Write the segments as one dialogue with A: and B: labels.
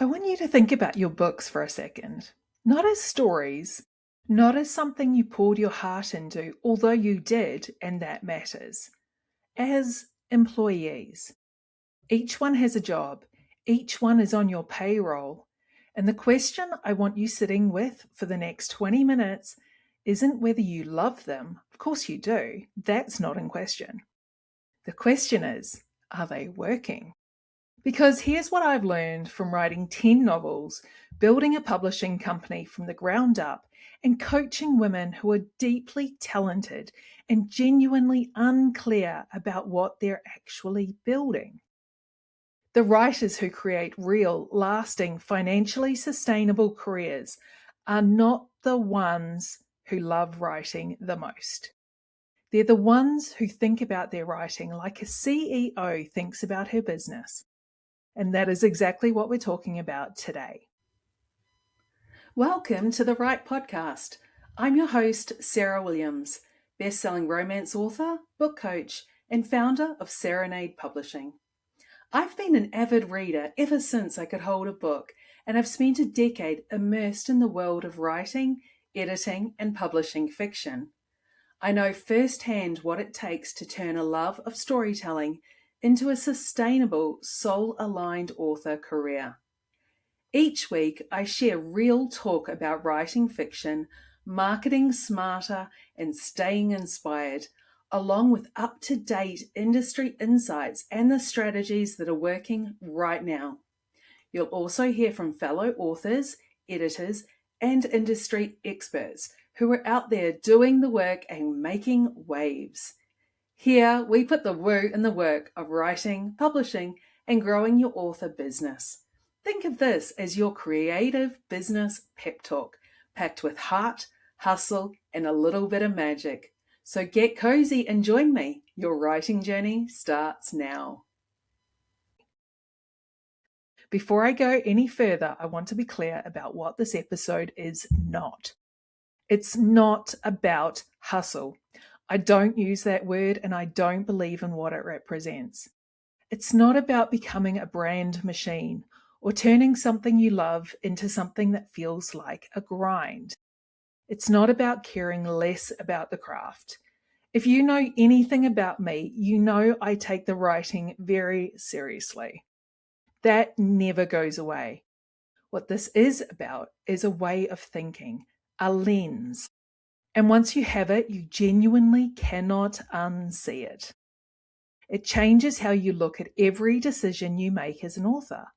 A: I want you to think about your books for a second. Not as stories, not as something you poured your heart into, although you did, and that matters. As employees. Each one has a job, each one is on your payroll. And the question I want you sitting with for the next 20 minutes isn't whether you love them. Of course you do. That's not in question. The question is, are they working? Because here's what I've learned from writing 10 novels, building a publishing company from the ground up, and coaching women who are deeply talented and genuinely unclear about what they're actually building. The writers who create real, lasting, financially sustainable careers are not the ones who love writing the most. They're the ones who think about their writing like a CEO thinks about her business. And that is exactly what we're talking about today. Welcome to the Write Podcast. I'm your host, Sarah Williams, best-selling romance author, book coach, and founder of Serenade Publishing. I've been an avid reader ever since I could hold a book, and I've spent a decade immersed in the world of writing, editing, and publishing fiction. I know firsthand what it takes to turn a love of storytelling into a sustainable, soul-aligned author career. Each week, I share real talk about writing fiction, marketing smarter, and staying inspired, along with up-to-date industry insights and the strategies that are working right now. You'll also hear from fellow authors, editors, and industry experts who are out there doing the work and making waves. Here, we put the woo in the work of writing, publishing, and growing your author business. Think of this as your creative business pep talk, packed with heart, hustle, and a little bit of magic. So get cozy and join me. Your writing journey starts now. Before I go any further, I want to be clear about what this episode is not. It's not about hustle. I don't use that word and I don't believe in what it represents. It's not about becoming a brand machine or turning something you love into something that feels like a grind. It's not about caring less about the craft. If you know anything about me, you know I take the writing very seriously. That never goes away. What this is about is a way of thinking, a lens. And once you have it, you genuinely cannot unsee it. It changes how you look at every decision you make as an author.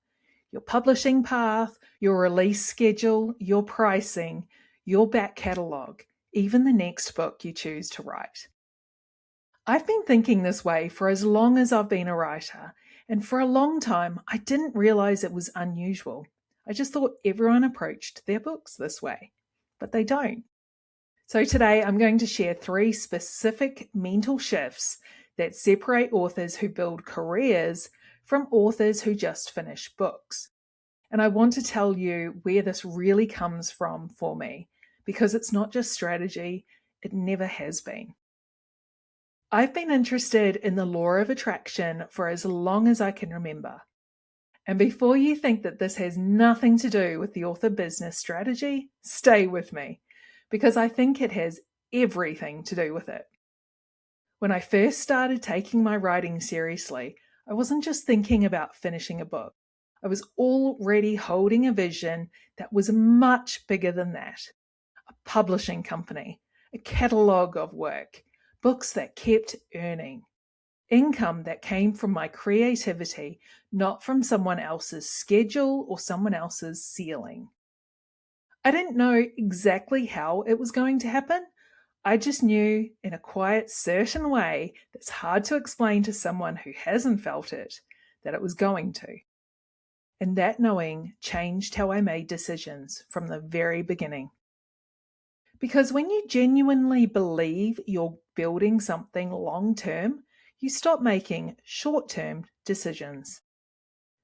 A: Your publishing path, your release schedule, your pricing, your back catalogue, even the next book you choose to write. I've been thinking this way for as long as I've been a writer, and for a long time I didn't realize it was unusual. I just thought everyone approached their books this way, but they don't. So today I'm going to share 3 specific mental shifts that separate authors who build careers from authors who just finish books. And I want to tell you where this really comes from for me, because it's not just strategy, it never has been. I've been interested in the law of attraction for as long as I can remember. And before you think that this has nothing to do with the author business strategy, stay with me, because I think it has everything to do with it. When I first started taking my writing seriously, I wasn't just thinking about finishing a book. I was already holding a vision that was much bigger than that. A publishing company, a catalogue of work, books that kept earning, income that came from my creativity, not from someone else's schedule or someone else's ceiling. I didn't know exactly how it was going to happen. I just knew in a quiet, certain way that's hard to explain to someone who hasn't felt it, that it was going to. And that knowing changed how I made decisions from the very beginning. Because when you genuinely believe you're building something long-term, you stop making short-term decisions.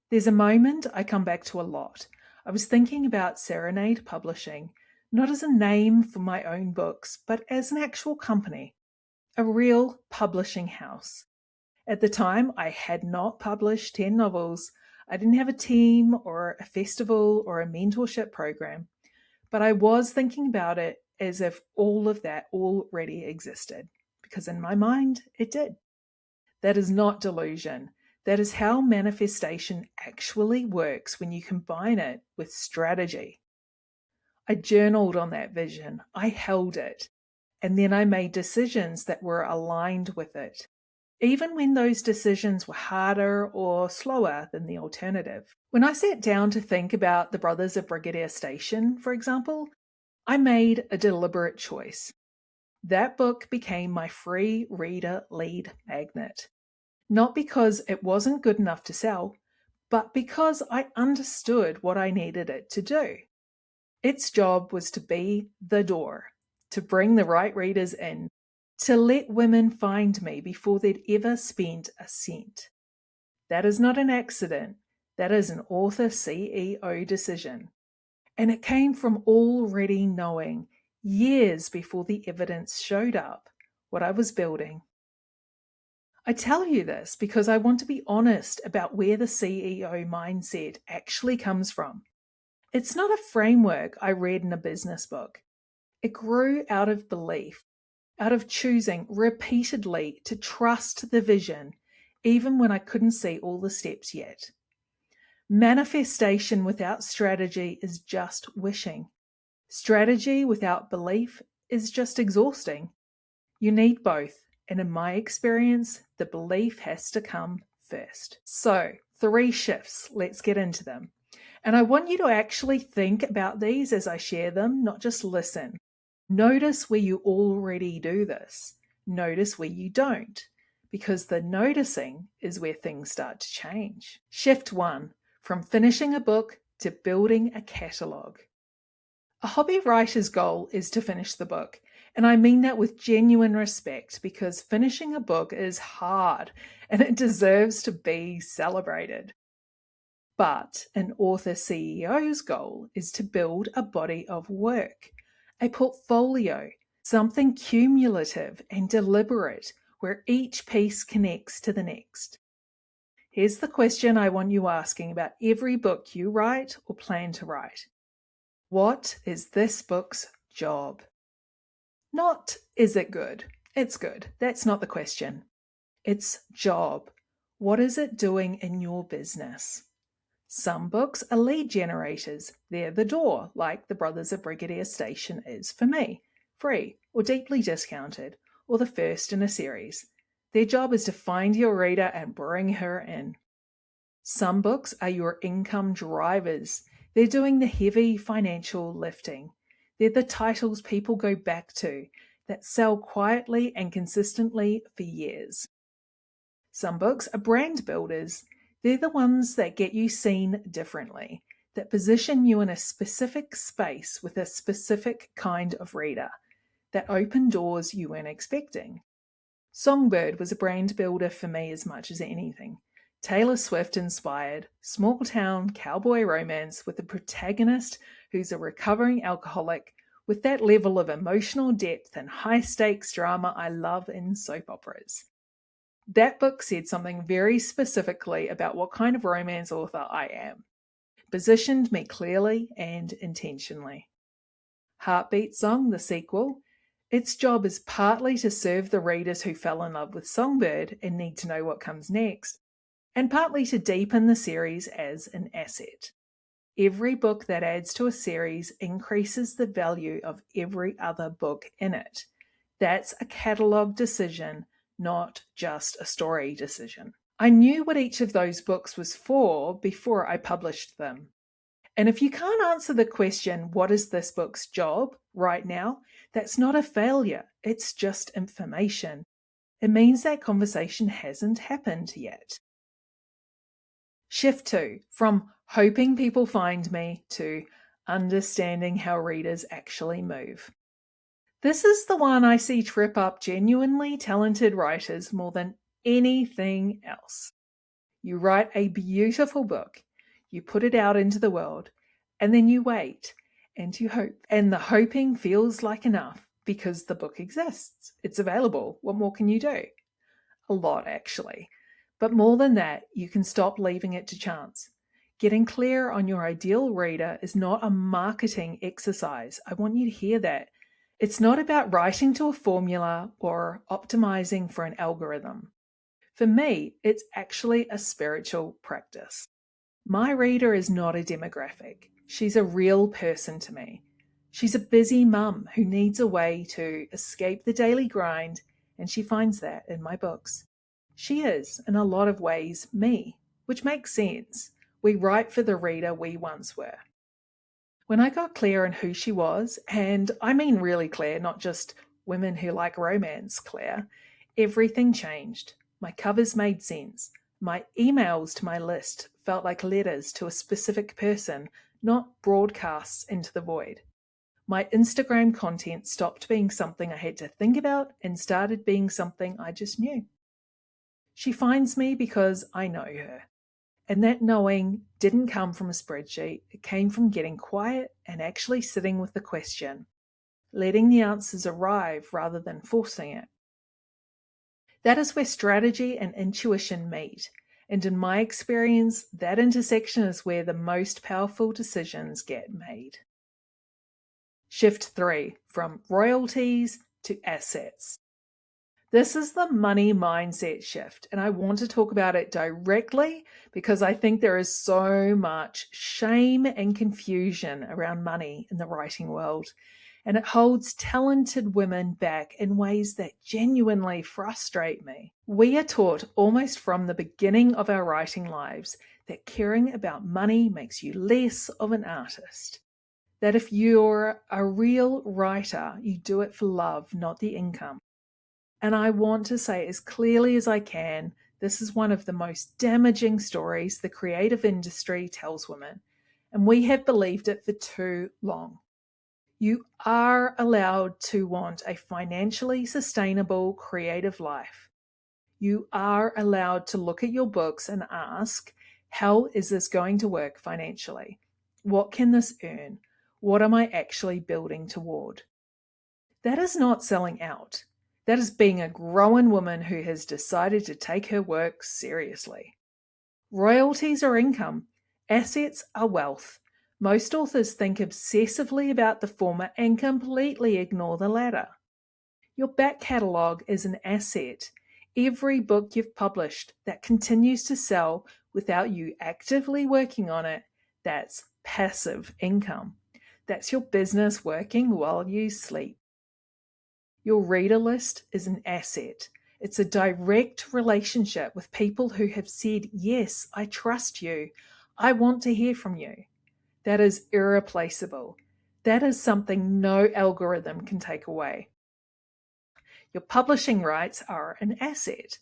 A: There's a moment I come back to a lot. I was thinking about Serenade Publishing, not as a name for my own books, but as an actual company, a real publishing house. At the time, I had not published 10 novels. I didn't have a team or a festival or a mentorship program, but I was thinking about it as if all of that already existed, because in my mind, it did. That is not delusion. That is how manifestation actually works when you combine it with strategy. I journaled on that vision, I held it, and then I made decisions that were aligned with it, even when those decisions were harder or slower than the alternative. When I sat down to think about the Brothers of Brigadier Station, for example, I made a deliberate choice. That book became my free reader lead magnet. Not because it wasn't good enough to sell, but because I understood what I needed it to do. Its job was to be the door, to bring the right readers in, to let women find me before they'd ever spent a cent. That is not an accident. That is an author CEO decision. And it came from already knowing, years before the evidence showed up, what I was building. I tell you this because I want to be honest about where the CEO mindset actually comes from. It's not a framework I read in a business book. It grew out of belief, out of choosing repeatedly to trust the vision, even when I couldn't see all the steps yet. Manifestation without strategy is just wishing. Strategy without belief is just exhausting. You need both. And in my experience, the belief has to come first. So, 3 shifts. Let's get into them. And I want you to actually think about these as I share them, not just listen. Notice where you already do this. Notice where you don't, because the noticing is where things start to change. Shift 1, from finishing a book to building a catalogue. A hobby writer's goal is to finish the book. And I mean that with genuine respect, because finishing a book is hard and it deserves to be celebrated. But an author CEO's goal is to build a body of work, a portfolio, something cumulative and deliberate where each piece connects to the next. Here's the question I want you asking about every book you write or plan to write. What is this book's job? Not, is it good? It's good. That's not the question. It's job. What is it doing in your business? Some books are lead generators. They're the door, like the Brothers of Brigadier Station is for me. Free or deeply discounted, or the first in a series. Their job is to find your reader and bring her in. Some books are your income drivers. They're doing the heavy financial lifting. They're the titles people go back to that sell quietly and consistently for years. Some books are brand builders. They're the ones that get you seen differently, that position you in a specific space with a specific kind of reader, that open doors you weren't expecting. Songbird was a brand builder for me as much as anything. Taylor Swift inspired, small town cowboy romance with a protagonist who's a recovering alcoholic with that level of emotional depth and high stakes drama I love in soap operas. That book said something very specifically about what kind of romance author I am. Positioned me clearly and intentionally. Heartbeat Song, the sequel, its job is partly to serve the readers who fell in love with Songbird and need to know what comes next, and partly to deepen the series as an asset. Every book that adds to a series increases the value of every other book in it. That's a catalogue decision, not just a story decision. I knew what each of those books was for before I published them. And if you can't answer the question, what is this book's job right now? That's not a failure. It's just information. It means that conversation hasn't happened yet. Shift 2, from hoping people find me to understanding how readers actually move. This is the one I see trip up genuinely talented writers more than anything else. You write a beautiful book, you put it out into the world, and then you wait and you hope. And the hoping feels like enough because the book exists. It's available. What more can you do? A lot, actually. But more than that, you can stop leaving it to chance. Getting clear on your ideal reader is not a marketing exercise. I want you to hear that. It's not about writing to a formula or optimizing for an algorithm. For me, it's actually a spiritual practice. My reader is not a demographic. She's a real person to me. She's a busy mum who needs a way to escape the daily grind, and she finds that in my books. She is, in a lot of ways, me, which makes sense. We write for the reader we once were. When I got clear on who she was, and I mean really clear, not just women who like romance clear, everything changed. My covers made sense. My emails to my list felt like letters to a specific person, not broadcasts into the void. My Instagram content stopped being something I had to think about and started being something I just knew. She finds me because I know her. And that knowing didn't come from a spreadsheet. It came from getting quiet and actually sitting with the question, letting the answers arrive rather than forcing it. That is where strategy and intuition meet. And in my experience, that intersection is where the most powerful decisions get made. Shift 3, from royalties to assets. This is the money mindset shift, and I want to talk about it directly because I think there is so much shame and confusion around money in the writing world, and it holds talented women back in ways that genuinely frustrate me. We are taught almost from the beginning of our writing lives that caring about money makes you less of an artist. That if you're a real writer, you do it for love, not the income. And I want to say as clearly as I can, this is one of the most damaging stories the creative industry tells women, and we have believed it for too long. You are allowed to want a financially sustainable creative life. You are allowed to look at your books and ask, how is this going to work financially? What can this earn? What am I actually building toward? That is not selling out. That is being a grown woman who has decided to take her work seriously. Royalties are income. Assets are wealth. Most authors think obsessively about the former and completely ignore the latter. Your back catalogue is an asset. Every book you've published that continues to sell without you actively working on it, that's passive income. That's your business working while you sleep. Your reader list is an asset. It's a direct relationship with people who have said, yes, I trust you. I want to hear from you. That is irreplaceable. That is something no algorithm can take away. Your publishing rights are an asset.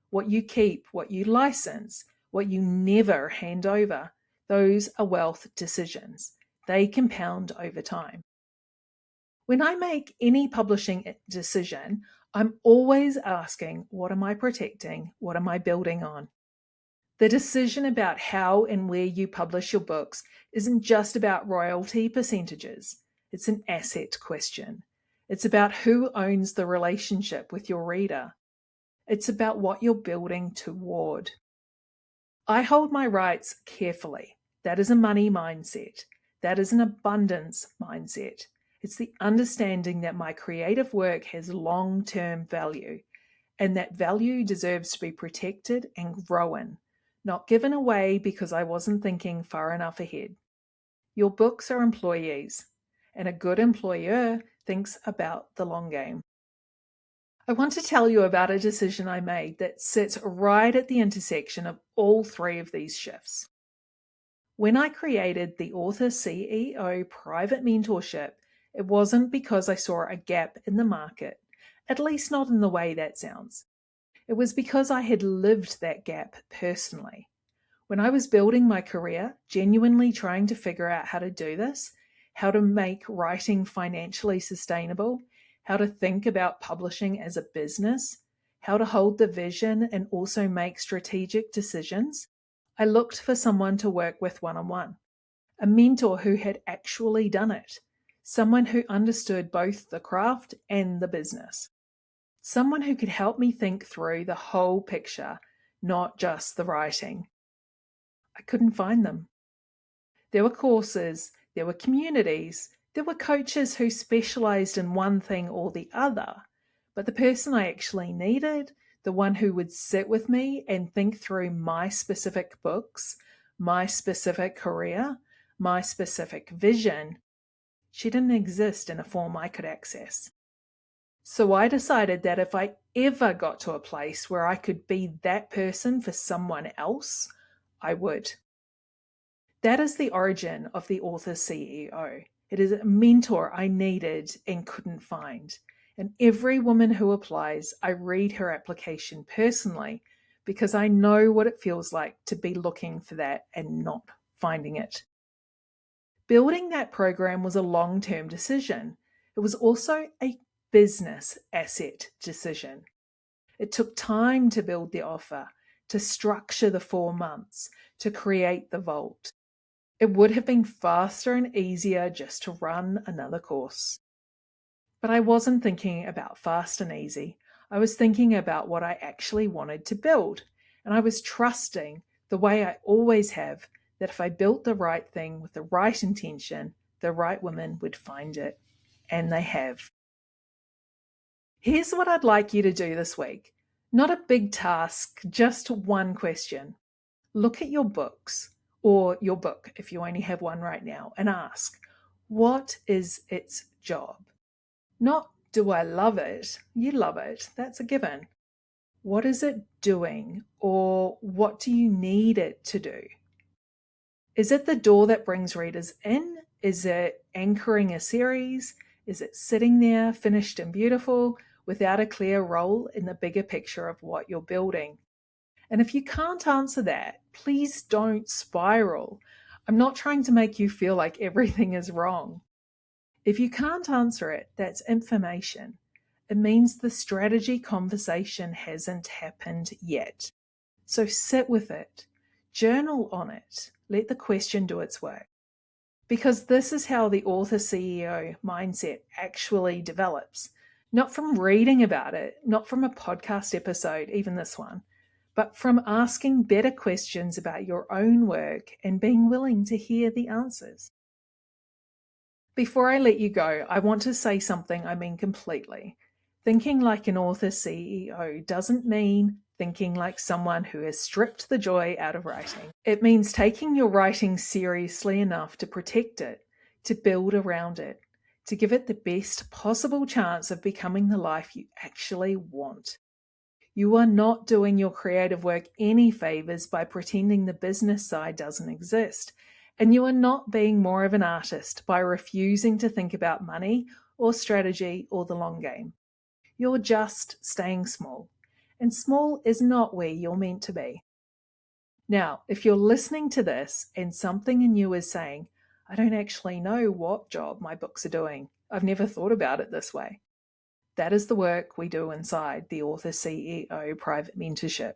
A: What you keep, what you license, what you never hand over, those are wealth decisions. They compound over time. When I make any publishing decision, I'm always asking, what am I protecting? What am I building on? The decision about how and where you publish your books isn't just about royalty percentages. It's an asset question. It's about who owns the relationship with your reader. It's about what you're building toward. I hold my rights carefully. That is a money mindset. That is an abundance mindset. It's the understanding that my creative work has long-term value, and that value deserves to be protected and grown, not given away because I wasn't thinking far enough ahead. Your books are employees, and a good employer thinks about the long game. I want to tell you about a decision I made that sits right at the intersection of all three of these shifts. When I created the Author CEO Private Mentorship, it wasn't because I saw a gap in the market, at least not in the way that sounds. It was because I had lived that gap personally. When I was building my career, genuinely trying to figure out how to do this, how to make writing financially sustainable, how to think about publishing as a business, how to hold the vision and also make strategic decisions, I looked for someone to work with one-on-one, a mentor who had actually done it, someone who understood both the craft and the business, someone who could help me think through the whole picture, not just the writing. I couldn't find them. There were courses, there were communities, there were coaches who specialized in one thing or the other. But the person I actually needed, the one who would sit with me and think through my specific books, my specific career, my specific vision, she didn't exist in a form I could access. So I decided that if I ever got to a place where I could be that person for someone else, I would. That is the origin of the Author CEO. It is a mentor I needed and couldn't find. And every woman who applies, I read her application personally because I know what it feels like to be looking for that and not finding it. Building that program was a long-term decision. It was also a business asset decision. It took time to build the offer, to structure the 4 months, to create the vault. It would have been faster and easier just to run another course. But I wasn't thinking about fast and easy. I was thinking about what I actually wanted to build. And I was trusting, the way I always have, that if I built the right thing with the right intention, the right women would find it. And they have. Here's what I'd like you to do this week. Not a big task, just one question. Look at your books, or your book if you only have one right now, and ask, what is its job? Not, do I love it? You love it. That's a given. What is it doing, or what do you need it to do? Is it the door that brings readers in? Is it anchoring a series? Is it sitting there, finished and beautiful, without a clear role in the bigger picture of what you're building? And if you can't answer that, please don't spiral. I'm not trying to make you feel like everything is wrong. If you can't answer it, that's information. It means the strategy conversation hasn't happened yet. So sit with it, journal on it, let the question do its work. Because this is how the Author CEO mindset actually develops. Not from reading about it, not from a podcast episode, even this one, but from asking better questions about your own work and being willing to hear the answers. Before I let you go, I want to say something I mean completely. Thinking like an Author CEO doesn't mean thinking like someone who has stripped the joy out of writing. It means taking your writing seriously enough to protect it, to build around it, to give it the best possible chance of becoming the life you actually want. You are not doing your creative work any favors by pretending the business side doesn't exist. And you are not being more of an artist by refusing to think about money or strategy or the long game. You're just staying small. And small is not where you're meant to be. Now, if you're listening to this and something in you is saying, I don't actually know what job my books are doing. I've never thought about it this way. That is the work we do inside the Author CEO Private Mentorship.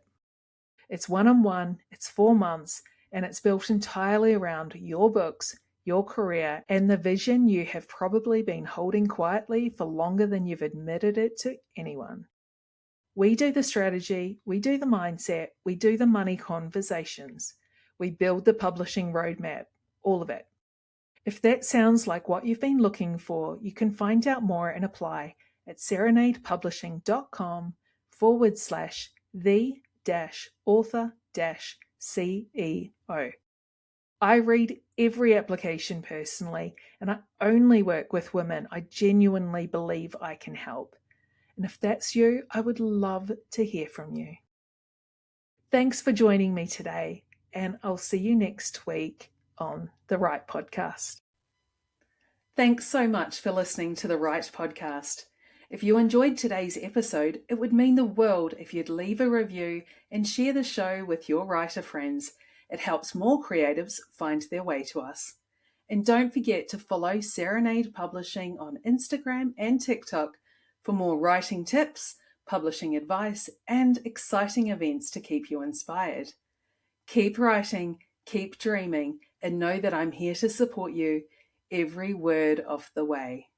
A: It's one-on-one, it's 4 months, and it's built entirely around your books, your career, and the vision you have probably been holding quietly for longer than you've admitted it to anyone. We do the strategy, we do the mindset, we do the money conversations, we build the publishing roadmap, all of it. If that sounds like what you've been looking for, you can find out more and apply at serenadepublishing.com/the-author-CEO. I read every application personally, and I only work with women I genuinely believe I can help. And if that's you, I would love to hear from you. Thanks for joining me today, and I'll see you next week on The Right Podcast. Thanks so much for listening to The Right Podcast. If you enjoyed today's episode, it would mean the world if you'd leave a review and share the show with your writer friends. It helps more creatives find their way to us. And don't forget to follow Serenade Publishing on Instagram and TikTok for more writing tips, publishing advice, and exciting events to keep you inspired. Keep writing, keep dreaming, and know that I'm here to support you every word of the way.